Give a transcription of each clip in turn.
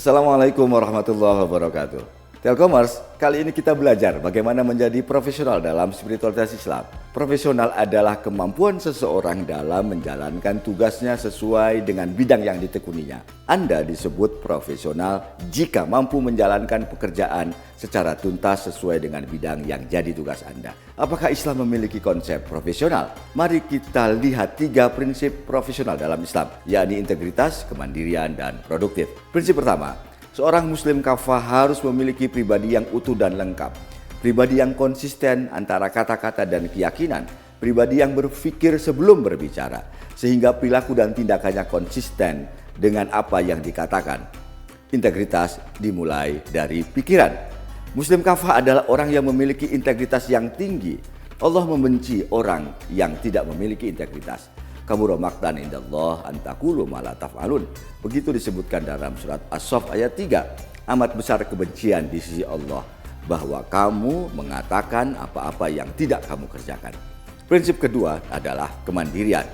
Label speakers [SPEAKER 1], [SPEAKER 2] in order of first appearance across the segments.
[SPEAKER 1] Assalamualaikum warahmatullahi wabarakatuh. Telkomers, kali ini kita belajar bagaimana menjadi profesional dalam spiritualitas Islam. Profesional adalah kemampuan seseorang dalam menjalankan tugasnya sesuai dengan bidang yang ditekuninya. Anda disebut profesional jika mampu menjalankan pekerjaan secara tuntas sesuai dengan bidang yang jadi tugas Anda. Apakah Islam memiliki konsep profesional? Mari kita lihat 3 prinsip profesional dalam Islam, yakni integritas, kemandirian, dan produktif. Prinsip pertama, seorang muslim kafah harus memiliki pribadi yang utuh dan lengkap. Pribadi yang konsisten antara kata-kata dan keyakinan. Pribadi yang berpikir sebelum berbicara, sehingga perilaku dan tindakannya konsisten dengan apa yang dikatakan. Integritas dimulai dari pikiran. Muslim kafah adalah orang yang memiliki integritas yang tinggi. Allah membenci orang yang tidak memiliki integritas. Kabura maqtan indallah an taqulu ma la taf'alun. Begitu disebutkan dalam surat As-Saff ayat 3. Amat besar kebencian di sisi Allah bahwa kamu mengatakan apa-apa yang tidak kamu kerjakan. Prinsip kedua adalah kemandirian.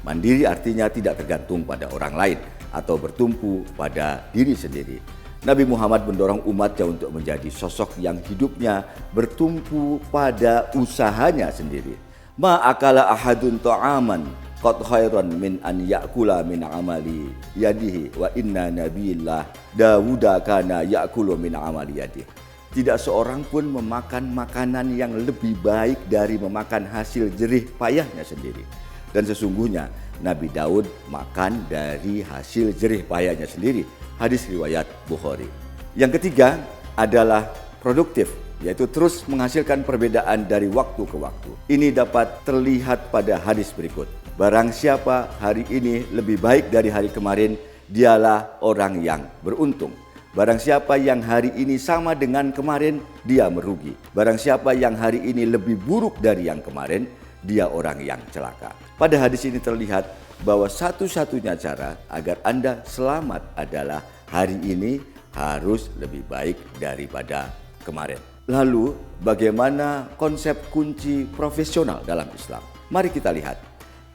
[SPEAKER 1] Mandiri artinya tidak tergantung pada orang lain atau bertumpu pada diri sendiri. Nabi Muhammad mendorong umatnya untuk menjadi sosok yang hidupnya bertumpu pada usahanya sendiri. Ma akala ahadun ta'aman qad khairan min an ya'kula min amali yadihi wa inna nabiyillah Dawuda kana ya'kulu min amali yadihi. Tidak seorang pun memakan makanan yang lebih baik dari memakan hasil jerih payahnya sendiri. Dan sesungguhnya Nabi Daud makan dari hasil jerih payahnya sendiri. Hadis riwayat Bukhari. Yang ketiga adalah produktif, yaitu terus menghasilkan perbedaan dari waktu ke waktu. Ini dapat terlihat pada hadis berikut. Barang siapa hari ini lebih baik dari hari kemarin, dialah orang yang beruntung. Barang siapa yang hari ini sama dengan kemarin, dia merugi. Barang siapa yang hari ini lebih buruk dari yang kemarin, dia orang yang celaka. Pada hadis ini terlihat bahwa satu-satunya cara agar Anda selamat adalah hari ini harus lebih baik daripada kemarin. Lalu, bagaimana konsep kunci profesional dalam Islam? Mari kita lihat.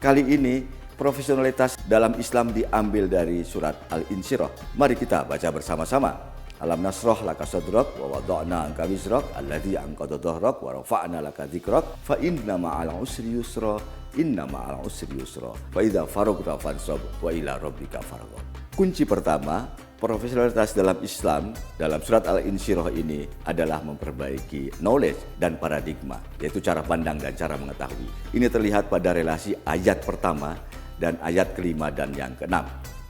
[SPEAKER 1] Kali ini profesionalitas dalam Islam diambil dari surat Al-Insyirah. Mari kita baca bersama-sama. Alam nasrah laka sadrak wa wada'na anka wizrak alladzi anqadha dhahrak wa rafa'na laka dzikrak fa inna ma'al usri yusra inna ma'al usri yusra fa idza faragta fansab wa ila rabbika farghab. Kunci pertama profesionalitas dalam Islam dalam surat Al-Insyirah ini adalah memperbaiki knowledge dan paradigma, yaitu cara pandang dan cara mengetahui. Ini terlihat pada relasi ayat pertama dan ayat kelima dan yang keenam.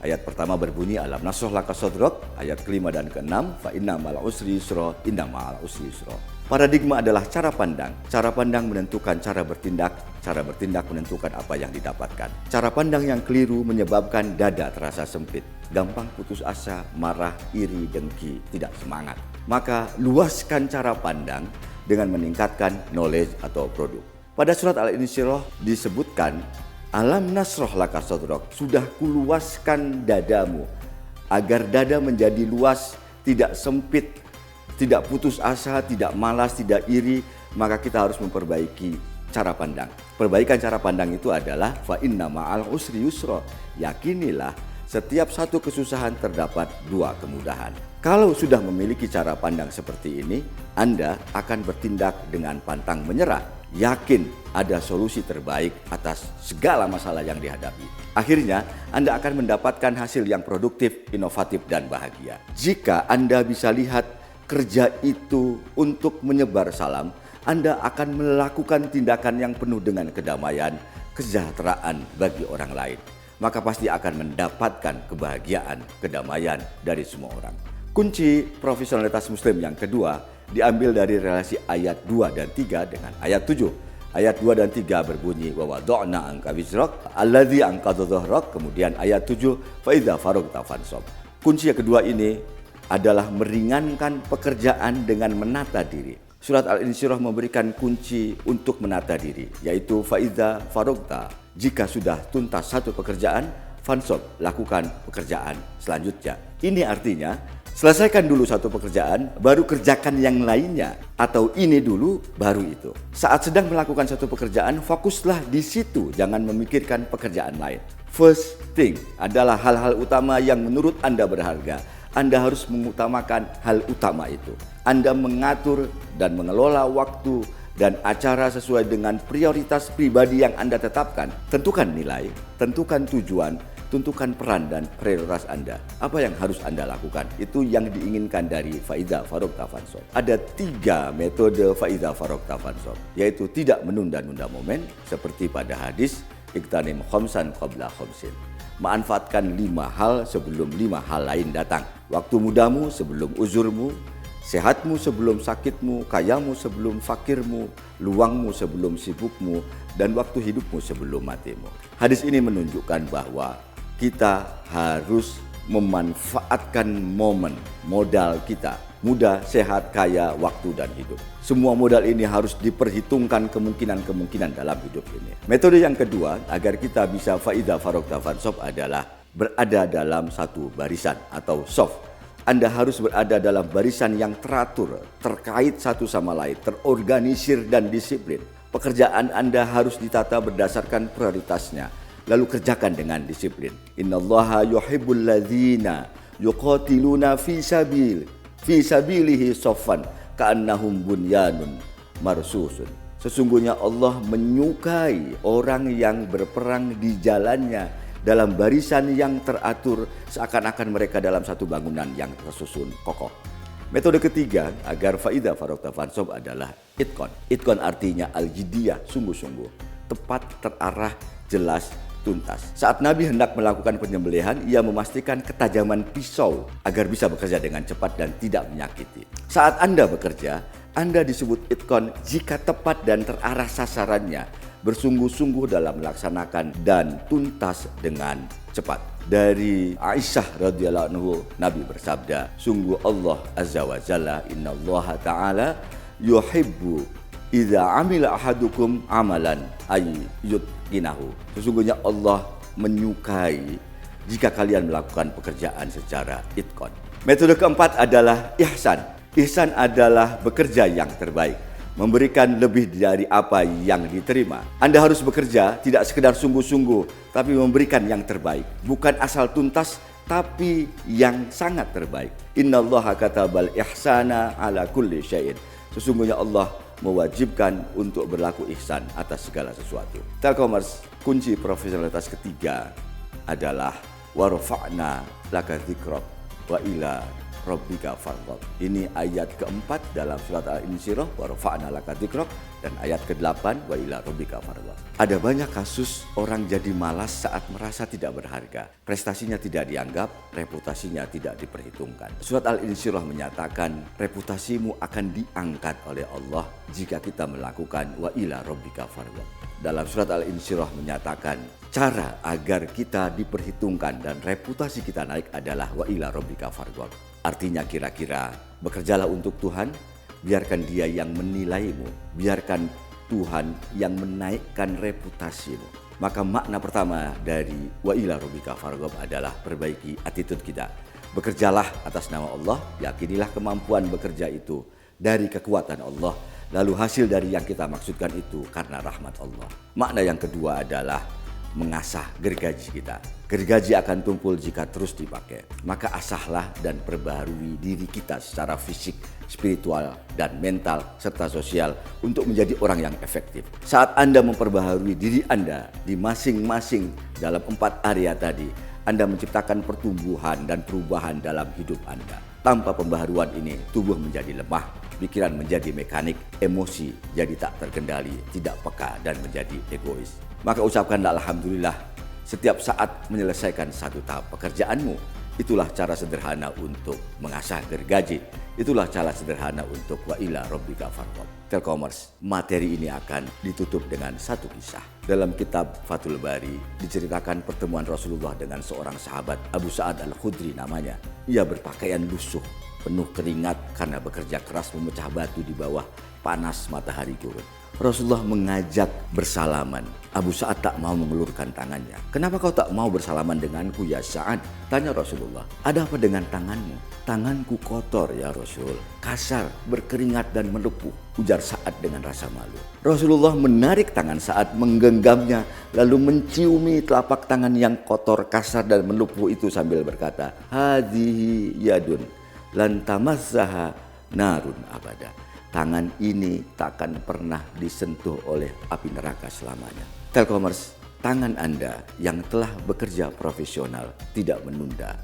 [SPEAKER 1] Ayat pertama berbunyi alam nasrah laka sadrak, ayat kelima dan keenam fa inna ma'al usri yusra inna ma'al usri yusra. Paradigma adalah cara pandang. Cara pandang menentukan cara bertindak menentukan apa yang didapatkan. Cara pandang yang keliru menyebabkan dada terasa sempit, gampang putus asa, marah, iri, dengki, tidak semangat. Maka luaskan cara pandang dengan meningkatkan knowledge atau produk. Pada surat Al-Insyirah disebutkan alam nasrah laka sadrak, sudah kuluaskan dadamu agar dada menjadi luas, tidak sempit, tidak putus asa, tidak malas, tidak iri. Maka kita harus memperbaiki cara pandang. Perbaikan cara pandang itu adalah fa inna ma'al usri yusra. Yakinilah setiap satu kesusahan terdapat 2 kemudahan. Kalau sudah memiliki cara pandang seperti ini, Anda akan bertindak dengan pantang menyerah, yakin ada solusi terbaik atas segala masalah yang dihadapi. Akhirnya, Anda akan mendapatkan hasil yang produktif, inovatif, dan bahagia. Jika Anda bisa lihat kerja itu untuk menyebar salam, Anda akan melakukan tindakan yang penuh dengan kedamaian, kesejahteraan bagi orang lain. Maka pasti akan mendapatkan kebahagiaan, kedamaian dari semua orang. Kunci profesionalitas Muslim yang kedua diambil dari relasi ayat 2 dan 3 dengan ayat 7. Ayat 2 dan 3 berbunyi wa wada'na anka wizrak alladzi anqadha dhahrak. Kemudian ayat 7 fa idza faragta fansab. Kunci yang kedua ini adalah meringankan pekerjaan dengan menata diri. Surat Al-Insyirah memberikan kunci untuk menata diri, yaitu fa idza faragta. Jika sudah tuntas satu pekerjaan, fansab, lakukan pekerjaan selanjutnya. Ini artinya selesaikan dulu satu pekerjaan, baru kerjakan yang lainnya. Atau ini dulu, baru itu. Saat sedang melakukan satu pekerjaan, fokuslah di situ, jangan memikirkan pekerjaan lain. First thing adalah hal-hal utama yang menurut Anda berharga. Anda harus mengutamakan hal utama itu. Anda mengatur dan mengelola waktu dan acara sesuai dengan prioritas pribadi yang Anda tetapkan. Tentukan nilai, tentukan tujuan, tentukan peran dan prioritas Anda. Apa yang harus Anda lakukan? Itu yang diinginkan dari Faiza Farokta Fansop. Ada 3 metode Faiza Farokta Fansop, yaitu tidak menunda-nunda momen, seperti pada hadis, Iktanim khomsan qabla khomsin. Manfaatkan 5 hal sebelum 5 hal lain datang. Waktu mudamu sebelum uzurmu, sehatmu sebelum sakitmu, kayamu sebelum fakirmu, luangmu sebelum sibukmu, dan waktu hidupmu sebelum matimu. Hadis ini menunjukkan bahwa kita harus memanfaatkan momen, modal kita. Muda, sehat, kaya, waktu, dan hidup. Semua modal ini harus diperhitungkan kemungkinan-kemungkinan dalam hidup ini. Metode yang kedua, agar kita bisa Faiza Farokta Fansop adalah berada dalam satu barisan atau soft. Anda harus berada dalam barisan yang teratur, terkait satu sama lain, terorganisir dan disiplin. Pekerjaan Anda harus ditata berdasarkan prioritasnya, lalu kerjakan dengan disiplin. Innallaha yuhibbul ladzina yuqatiluna fi sabilihi soffan ka'annahum bunyanun marsusun. Sesungguhnya Allah menyukai orang yang berperang di jalannya dalam barisan yang teratur, seakan-akan mereka dalam satu bangunan yang tersusun kokoh. Metode ketiga agar Faiza Farokta Fansop adalah itqon. Itqon artinya al-jiddiyah, sungguh-sungguh, tepat, terarah, jelas, tuntas. Saat Nabi hendak melakukan penyembelihan, ia memastikan ketajaman pisau agar bisa bekerja dengan cepat dan tidak menyakiti. Saat Anda bekerja, Anda disebut itqon jika tepat dan terarah sasarannya, bersungguh-sungguh dalam melaksanakan dan tuntas dengan cepat. Dari Aisyah radhiyallahu anhu, Nabi bersabda, sungguh Allah azza wa jalla, innallaha ta'ala yuhibbu idza amila ahadukum amalan ayyutqinahu. Sesungguhnya Allah menyukai jika kalian melakukan pekerjaan secara itqon. Metode keempat adalah ihsan. Ihsan adalah bekerja yang terbaik, memberikan lebih dari apa yang diterima. Anda harus bekerja tidak sekedar sungguh-sungguh, tapi memberikan yang terbaik. Bukan asal tuntas, tapi yang sangat terbaik. Innallaha katabal ihsana ala kulli syai'in. Sesungguhnya Allah mewajibkan untuk berlaku ihsan atas segala sesuatu. Telkomers, kunci profesionalitas ketiga adalah warfa'na laka dzikrak wa ila rabbika farghab. Ini ayat keempat dalam surat Al-Insyirah, warfa'na laka dzikrak, dan ayat ke-8 wa ila rabbika farghab. Ada banyak kasus orang jadi malas saat merasa tidak berharga. Prestasinya tidak dianggap, reputasinya tidak diperhitungkan. Surat Al-Insyirah menyatakan reputasimu akan diangkat oleh Allah jika kita melakukan wa ila rabbika farghab. Dalam surat Al-Insyirah menyatakan cara agar kita diperhitungkan dan reputasi kita naik adalah wa ila rabbika farghab. Artinya kira-kira bekerjalah untuk Tuhan, biarkan Dia yang menilaimu, biarkan Tuhan yang menaikkan reputasimu. Maka makna pertama dari wa ila rabbika farghab adalah perbaiki attitude kita. Bekerjalah atas nama Allah, yakinilah kemampuan bekerja itu dari kekuatan Allah, lalu hasil dari yang kita maksudkan itu karena rahmat Allah. Makna yang kedua adalah mengasah gergaji kita. Gergaji akan tumpul jika terus dipakai. Maka asahlah dan perbaharui diri kita secara fisik, spiritual, dan mental, serta sosial untuk menjadi orang yang efektif. Saat Anda memperbaharui diri Anda di masing-masing dalam 4 area tadi, Anda menciptakan pertumbuhan dan perubahan dalam hidup Anda. Tanpa pembaharuan ini, tubuh menjadi lemah, pikiran menjadi mekanik, emosi jadi tak terkendali, tidak peka, dan menjadi egois. Maka ucapkanlah alhamdulillah setiap saat menyelesaikan satu tahap pekerjaanmu. Itulah cara sederhana untuk mengasah gergaji. Itulah cara sederhana untuk wa ila rabbika farghab. Telkomers, materi ini akan ditutup dengan satu kisah. Dalam kitab Fathul Bari diceritakan pertemuan Rasulullah dengan seorang sahabat, Abu Sa'ad Al-Khudri namanya. Ia berpakaian lusuh, penuh keringat karena bekerja keras memecah batu di bawah panas matahari turun. Rasulullah mengajak bersalaman. Abu Sa'ad tak mau mengulurkan tangannya. Kenapa kau tak mau bersalaman denganku ya Sa'ad? Tanya Rasulullah. Ada apa dengan tanganmu? Tanganku kotor ya Rasul. Kasar, berkeringat dan melepuh. Ujar Sa'ad dengan rasa malu. Rasulullah menarik tangan Sa'ad, menggenggamnya, lalu menciumi telapak tangan yang kotor, kasar dan melepuh itu sambil berkata, Hadhihi yadun lan tamassaha narun abada. Tangan ini takkan pernah disentuh oleh api neraka selamanya. Telkomers, tangan Anda yang telah bekerja profesional, tidak menunda,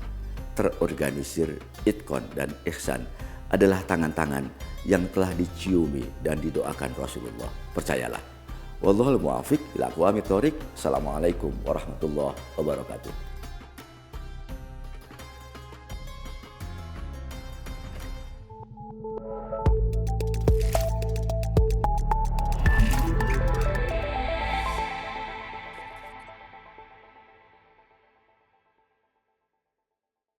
[SPEAKER 1] terorganisir, itkon dan ihsan adalah tangan-tangan yang telah diciumi dan didoakan Rasulullah. Percayalah. Wallahul muwaffiq ila aqwamit thoriq. Assalamualaikum warahmatullahi wabarakatuh.